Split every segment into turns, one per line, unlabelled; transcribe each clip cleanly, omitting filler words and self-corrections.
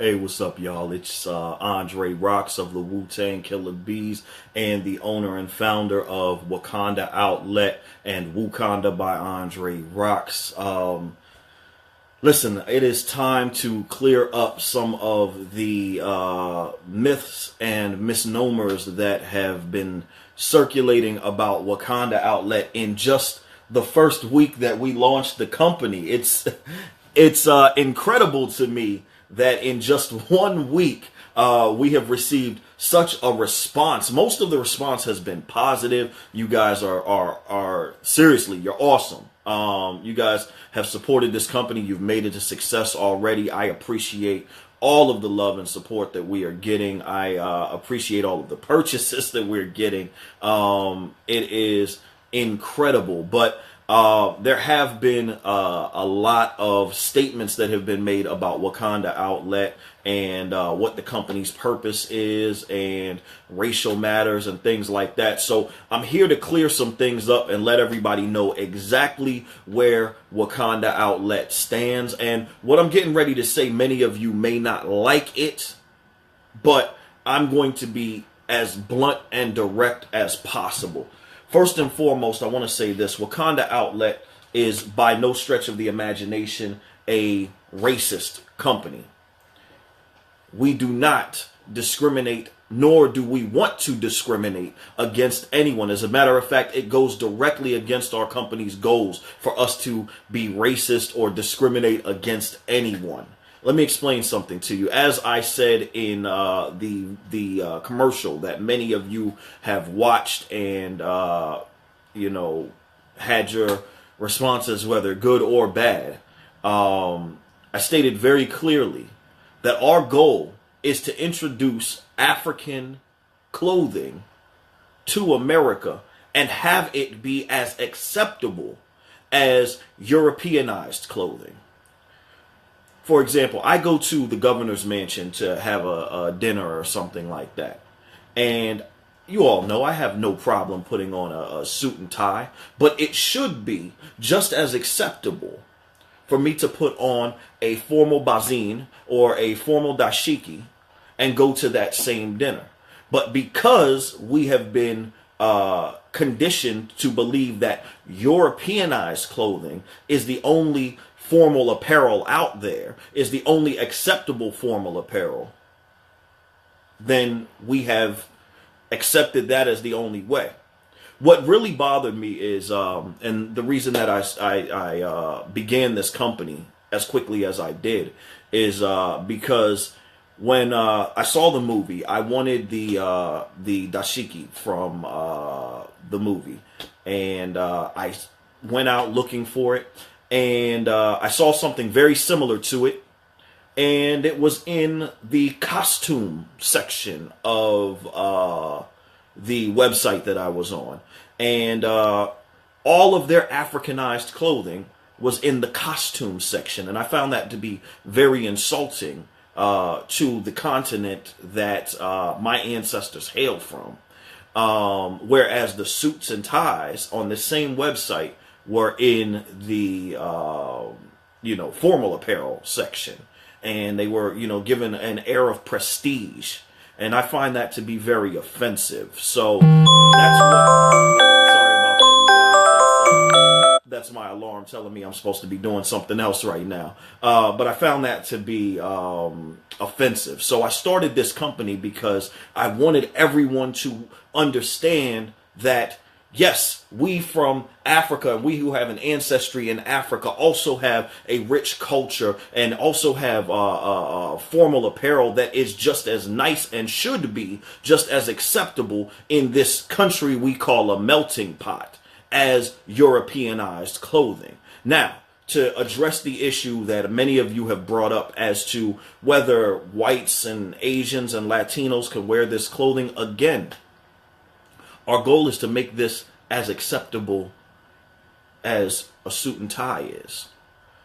Hey, what's up, y'all? It's Andre Roxx of the Wu Tang Killa Beez and the owner and founder of Wakanda Outlet and Wakanda by Andre Roxx. Listen, it is time to clear up some of the myths and misnomers that have been circulating about Wakanda Outlet in just the first week that we launched the company. It's incredible to me that in just 1 week we have received such a response. Most of the response has been positive. You guys are seriously, you're awesome. You guys have supported this company. You've made it a success already. I appreciate all of the love and support that we are getting. I appreciate all of the purchases that we're getting. It is incredible. But there have been a lot of statements that have been made about Wakanda Outlet and what the company's purpose is and racial matters and things like that. So I'm here to clear some things up and let everybody know exactly where Wakanda Outlet stands. And what I'm getting ready to say, many of you may not like it, but I'm going to be as blunt and direct as possible. First and foremost, I want to say this. Wakanda Outlet is by no stretch of the imagination a racist company. We do not discriminate, nor do we want to discriminate against anyone. As a matter of fact, it goes directly against our company's goals for us to be racist or discriminate against anyone. Let me explain something to you. As I said in the commercial that many of you have watched and had your responses, whether good or bad, I stated very clearly that our goal is to introduce African clothing to America and have it be as acceptable as Europeanized clothing. For example, I go to the governor's mansion to have a dinner or something like that. And you all know I have no problem putting on a suit and tie, but it should be just as acceptable for me to put on a formal bazin or a formal dashiki and go to that same dinner. But because we have been conditioned to believe that Europeanized clothing is the only formal apparel out there, is the only acceptable formal apparel, then we have accepted that as the only way. What really bothered me is, and the reason that I began this company as quickly as I did, is because when I saw the movie, I wanted the dashiki from the movie, and I went out looking for it. And I saw something very similar to it, and it was in the costume section of the website that I was on. And all of their Africanized clothing was in the costume section, and I found that to be very insulting to the continent that my ancestors hailed from. Whereas the suits and ties on the same website were in the formal apparel section, and they were given an air of prestige, and I find that to be very offensive. So that's what. Sorry about that, you guys. That's my alarm telling me I'm supposed to be doing something else right now. But I found that to be offensive. So I started this company because I wanted everyone to understand that, yes, we from Africa, and we who have an ancestry in Africa, also have a rich culture and also have formal apparel that is just as nice and should be just as acceptable in this country we call a melting pot as Europeanized clothing. Now, to address the issue that many of you have brought up as to whether whites and Asians and Latinos can wear this clothing, again, our goal is to make this as acceptable as a suit and tie is.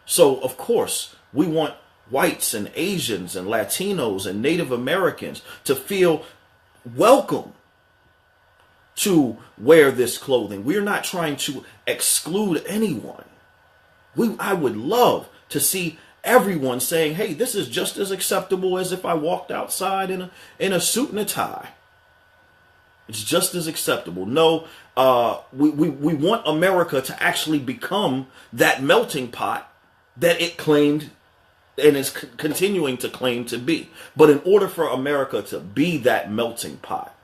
So, of course, we want whites and Asians and Latinos and Native Americans to feel welcome to wear this clothing. We're not trying to exclude anyone. I would love to see everyone saying, hey, this is just as acceptable as if I walked outside in a suit and a tie. It's just as acceptable. No, we want America to actually become that melting pot that it claimed and is continuing to claim to be. But in order for America to be that melting pot,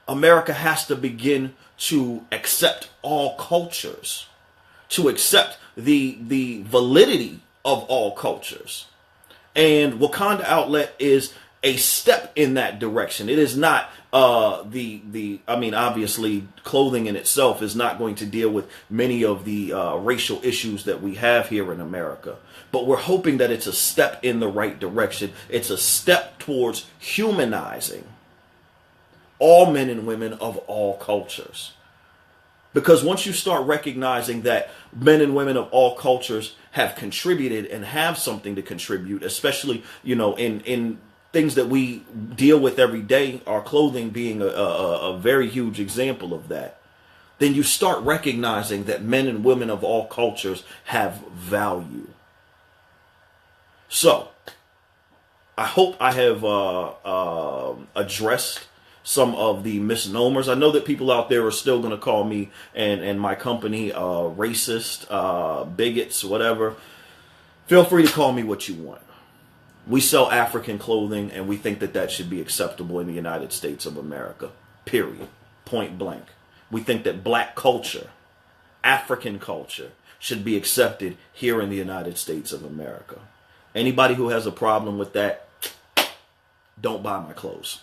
America has to begin to accept all cultures, to accept the validity of all cultures. And Wakanda Outlet is a step in that direction. It is not obviously clothing in itself is not going to deal with many of the racial issues that we have here in America. But we're hoping that it's a step in the right direction. It's a step towards humanizing all men and women of all cultures. Because once you start recognizing that men and women of all cultures have contributed and have something to contribute, especially, in things that we deal with every day, our clothing being a very huge example of that, then you start recognizing that men and women of all cultures have value. So, I hope I have addressed some of the misnomers. I know that people out there are still going to call me and my company racist, bigots, whatever. Feel free to call me what you want. We sell African clothing, and we think that that should be acceptable in the United States of America. Period. Point blank. We think that black culture, African culture, should be accepted here in the United States of America. Anybody who has a problem with that, don't buy my clothes.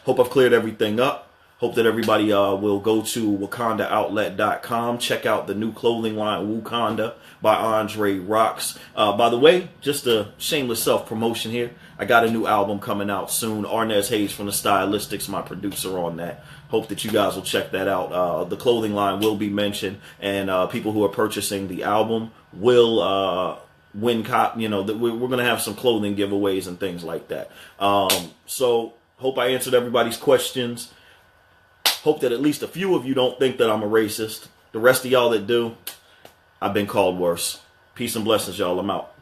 Hope I've cleared everything up. Hope that everybody will go to WakandaOutlet.com. Check out the new clothing line, Wakanda, by Andre Roxx. By the way, just a shameless self-promotion here. I got a new album coming out soon. Arnez Hayes from the Stylistics, my producer on that. Hope that you guys will check that out. The clothing line will be mentioned, and people who are purchasing the album will win. We're going to have some clothing giveaways and things like that. So hope I answered everybody's questions. Hope that at least a few of you don't think that I'm a racist. The rest of y'all that do, I've been called worse. Peace and blessings, y'all. I'm out.